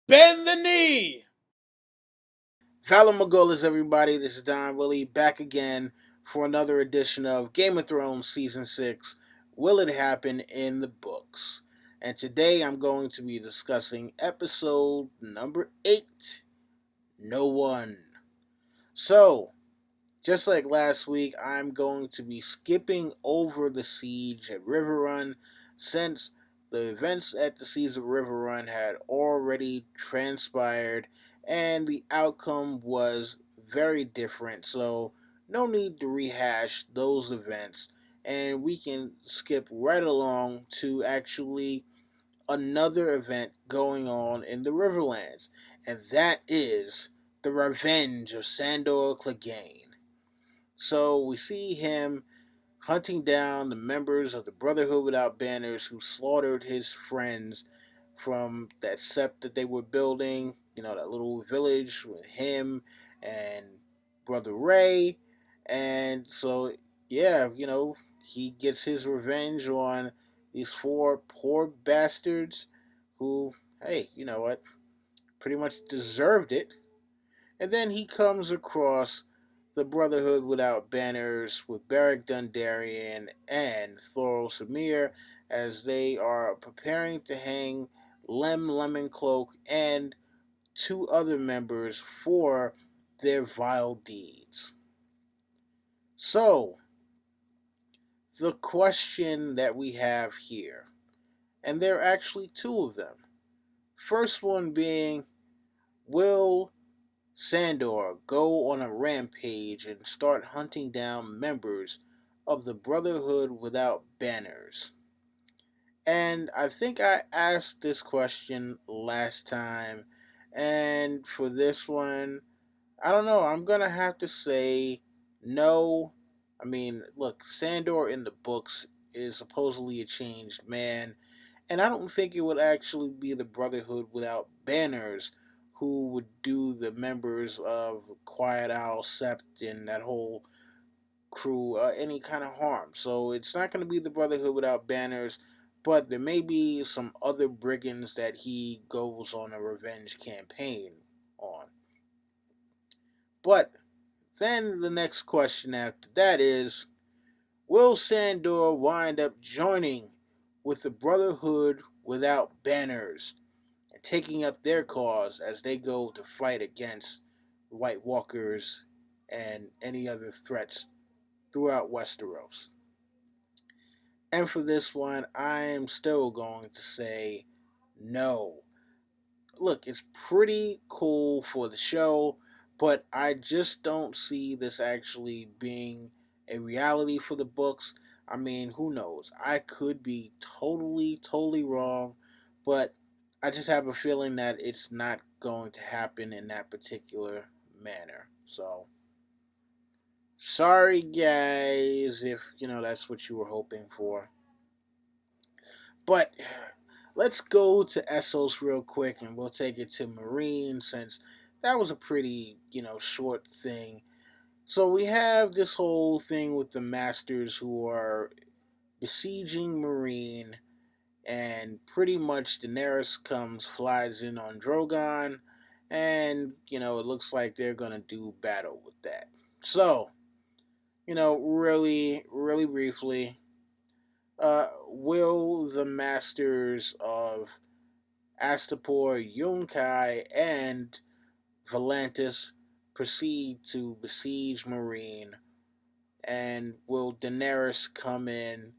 Bend the knee! Valamogolas, everybody. This is Don Willie back again for another edition of Game of Thrones Season 6. Will it happen in the books? And today I'm going to be discussing episode number 8, No One. So, just like last week, I'm going to be skipping over the siege at Riverrun since the events at the siege of Riverrun had already transpired and the outcome was very different. So, no need to rehash those events, and we can skip right along to actually another event going on in the Riverlands, and that is the revenge of Sandor Clegane. So we see him hunting down the members of the Brotherhood Without Banners who slaughtered his friends from that sept that they were building, that little village with him and Brother Ray. And so, yeah, he gets his revenge on these four poor bastards who, hey, you know what, pretty much deserved it. And then he comes across the Brotherhood Without Banners with Beric Dondarrion and Thoros Amir as they are preparing to hang Lem Lemoncloak and two other members for their vile deeds. So, the question that we have here, and there are actually two of them. First one being, will Sandor go on a rampage and start hunting down members of the Brotherhood Without Banners? And I think I asked this question last time, and for this one, I don't know, I'm gonna have to say no. I mean, look, Sandor in the books is supposedly a changed man, and I don't think it would actually be the Brotherhood Without Banners who would do the members of Quiet Owl, Sept, and that whole crew any kind of harm. So it's not going to be the Brotherhood Without Banners, but there may be some other brigands that he goes on a revenge campaign on. But then the next question after that is, will Sandor wind up joining with the Brotherhood Without Banners and taking up their cause as they go to fight against White Walkers and any other threats throughout Westeros? And for this one, I am still going to say no. Look, it's pretty cool for the show, but I just don't see this actually being a reality for the books. I mean, who knows? I could be totally wrong, but I just have a feeling that it's not going to happen in that particular manner. So, sorry guys if, that's what you were hoping for. But let's go to Essos real quick and we'll take it to Marine since that was a pretty, short thing. So we have this whole thing with the Masters who are besieging Marine, and pretty much Daenerys flies in on Drogon, and, it looks like they're gonna do battle with that. So, really briefly, will the Masters of Astapor, Yunkai, and Volantis proceed to besiege Marine? And will Daenerys come in,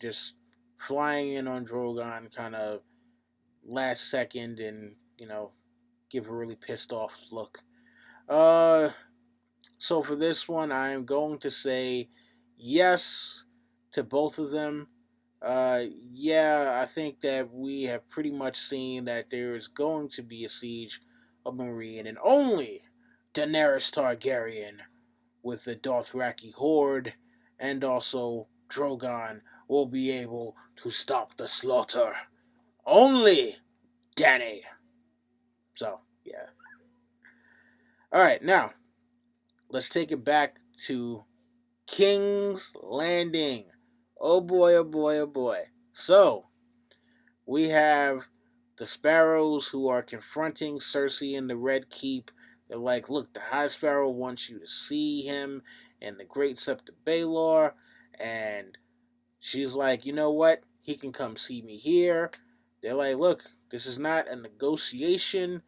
just flying in on Drogon kind of last second and, give a really pissed off look? Uh, so for this one, I am going to say yes to both of them. Yeah, I think that we have pretty much seen that there is going to be a siege of Marine, and only Daenerys Targaryen with the Dothraki horde and also Drogon will be able to stop the slaughter. Only Dany. So, yeah. Alright, now, let's take it back to King's Landing. Oh boy, oh boy, oh boy. So, we have The Sparrows who are confronting Cersei in the Red Keep, they're like, look, the High Sparrow wants you to see him in the Great Sept of Baelor. And she's like, you know what? He can come see me here. They're like, look, this is not a negotiation.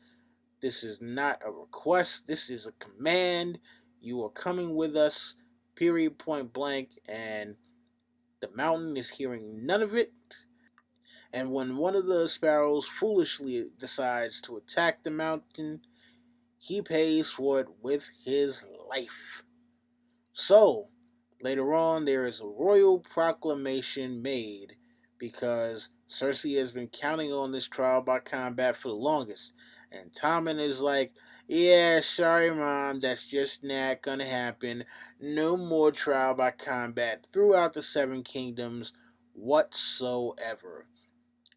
This is not a request. This is a command. You are coming with us, period, point blank. And the mountain is hearing none of it. And when one of the sparrows foolishly decides to attack the mountain, he pays for it with his life. So, later on, there is a royal proclamation made because Cersei has been counting on this trial by combat for the longest. And Tommen is like, yeah, sorry, Mom, that's just not gonna happen. No more trial by combat throughout the Seven Kingdoms whatsoever.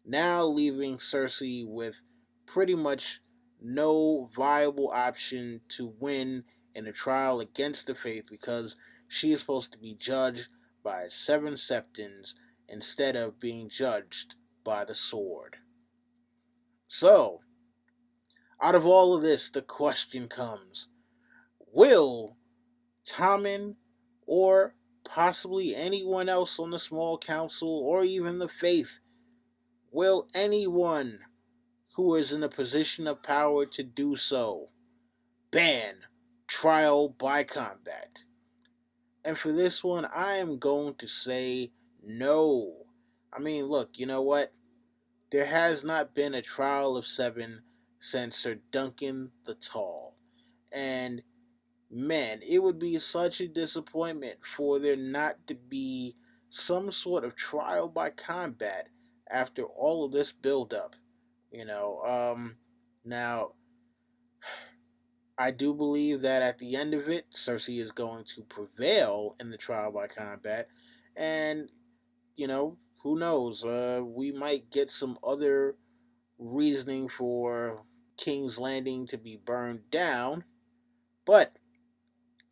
Now leaving Cersei with pretty much no viable option to win in a trial against the faith because she is supposed to be judged by seven septons instead of being judged by the sword. So, out of all of this, the question comes, will Tommen or possibly anyone else on the small council or even the faith, will anyone who is in a position of power to do so ban trial by combat? And for this one, I am going to say no. I mean, look, you know what? There has not been a trial of seven since Sir Duncan the Tall. And man, it would be such a disappointment for there not to be some sort of trial by combat after all of this build-up. You know, now I do believe that at the end of it, Cersei is going to prevail in the trial by combat, and who knows? We might get some other reasoning for King's Landing to be burned down, but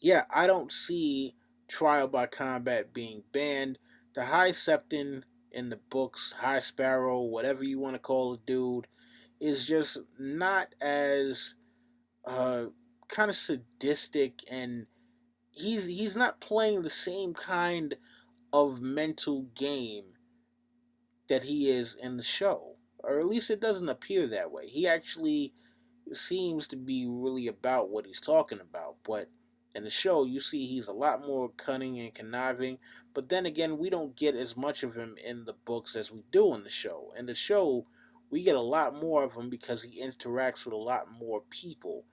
yeah, I don't see trial by combat being banned. The High Septon in the books, High Sparrow, whatever you want to call the dude, is just not as uh, kind of sadistic, and he's not playing the same kind of mental game that he is in the show, or at least it doesn't appear that way. He actually seems to be really about what he's talking about, but in the show you see he's a lot more cunning and conniving. But then again, we don't get as much of him in the books as we do in the show. In the show, we get a lot more of him because he interacts with a lot more people.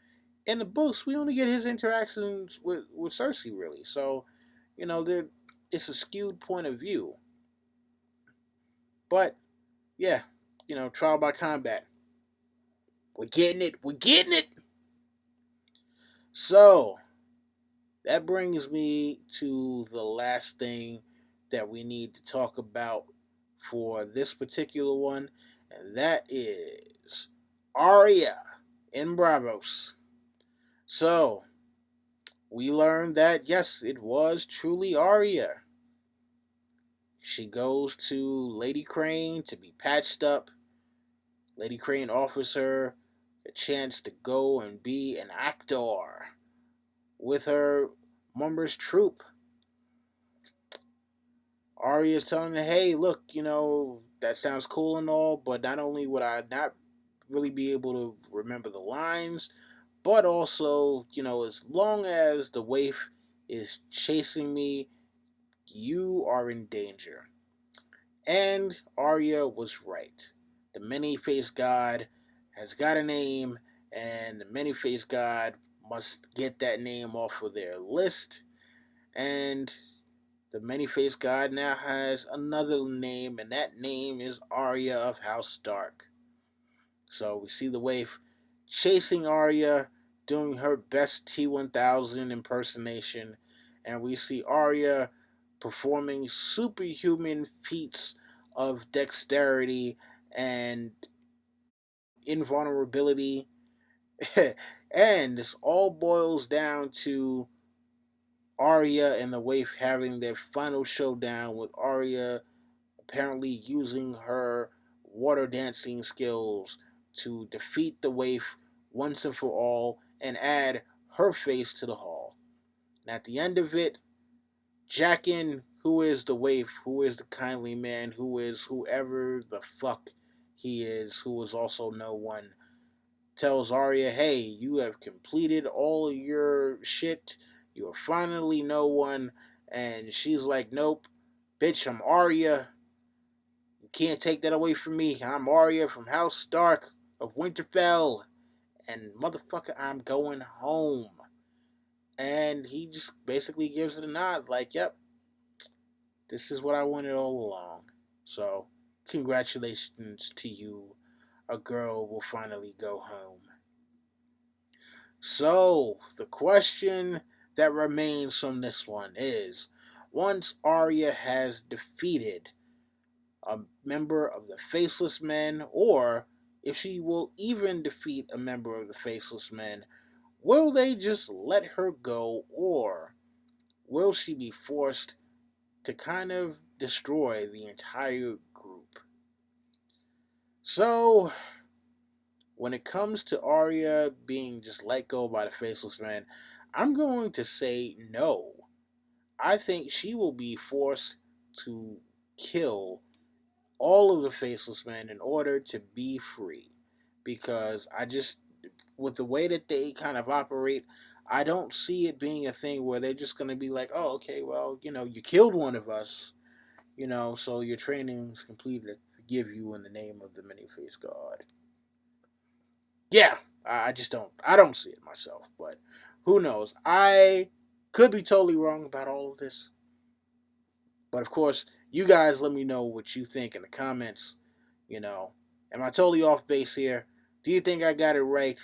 In the books, we only get his interactions with Cersei, really. So, there it's a skewed point of view. But yeah, trial by combat. We're getting it. We're getting it. So that brings me to the last thing that we need to talk about for this particular one, and that is Arya in Bravos. So we learned that yes, it was truly Arya. She goes to Lady Crane to be patched up. Lady Crane offers her a chance to go and be an actor with her Mumber's troop. Arya's telling her, hey, look, that sounds cool and all, but not only would I not really be able to remember the lines, but also, as long as the waif is chasing me, you are in danger. And Arya was right. The many-faced god has got a name, and the many-faced god must get that name off of their list. And the many-faced god now has another name, and that name is Arya of House Stark. So we see the waif chasing Arya, doing her best T-1000 impersonation, and we see Arya performing superhuman feats of dexterity and invulnerability. And this all boils down to Arya and the waif having their final showdown, with Arya apparently using her water dancing skills to defeat the waif once and for all and add her face to the hall. And at the end of it, Jaqen, who is the waif, who is the kindly man, who is whoever the fuck he is, who is also no one, tells Arya, hey, you have completed all of your shit. You are finally no one. And she's like, nope, bitch, I'm Arya. You can't take that away from me. I'm Arya from House Stark of Winterfell. And motherfucker, I'm going home. And he just basically gives it a nod, like, yep, this is what I wanted all along. So, congratulations to you. A girl will finally go home. So, the question that remains from this one is, once Arya has defeated a member of the Faceless Men, or if she will even defeat a member of the Faceless Men, will they just let her go, or will she be forced to kind of destroy the entire group? So, when it comes to Arya being just let go by the Faceless Man, I'm going to say no. I think she will be forced to kill all of the Faceless Men in order to be free. Because I just, with the way that they kind of operate, I don't see it being a thing where they're just going to be like, oh, okay, well, you killed one of us, so your training's completed. Forgive you in the name of the many-faced God. Yeah, I just I don't see it myself, but who knows? I could be totally wrong about all of this. But of course, you guys let me know what you think in the comments. Am I totally off base here? Do you think I got it right?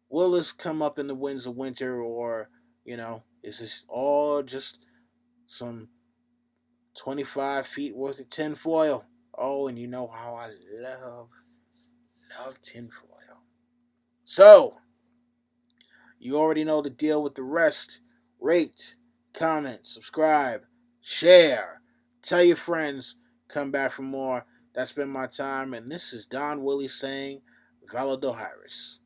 Will this come up in the winds of winter, or, is this all just some 25 feet worth of tinfoil? Oh, and you know how I love tinfoil. So, you already know the deal with the rest. Rate, comment, subscribe, share, tell your friends, come back for more. That's been my time, and this is Don Willie saying, Valadohiris.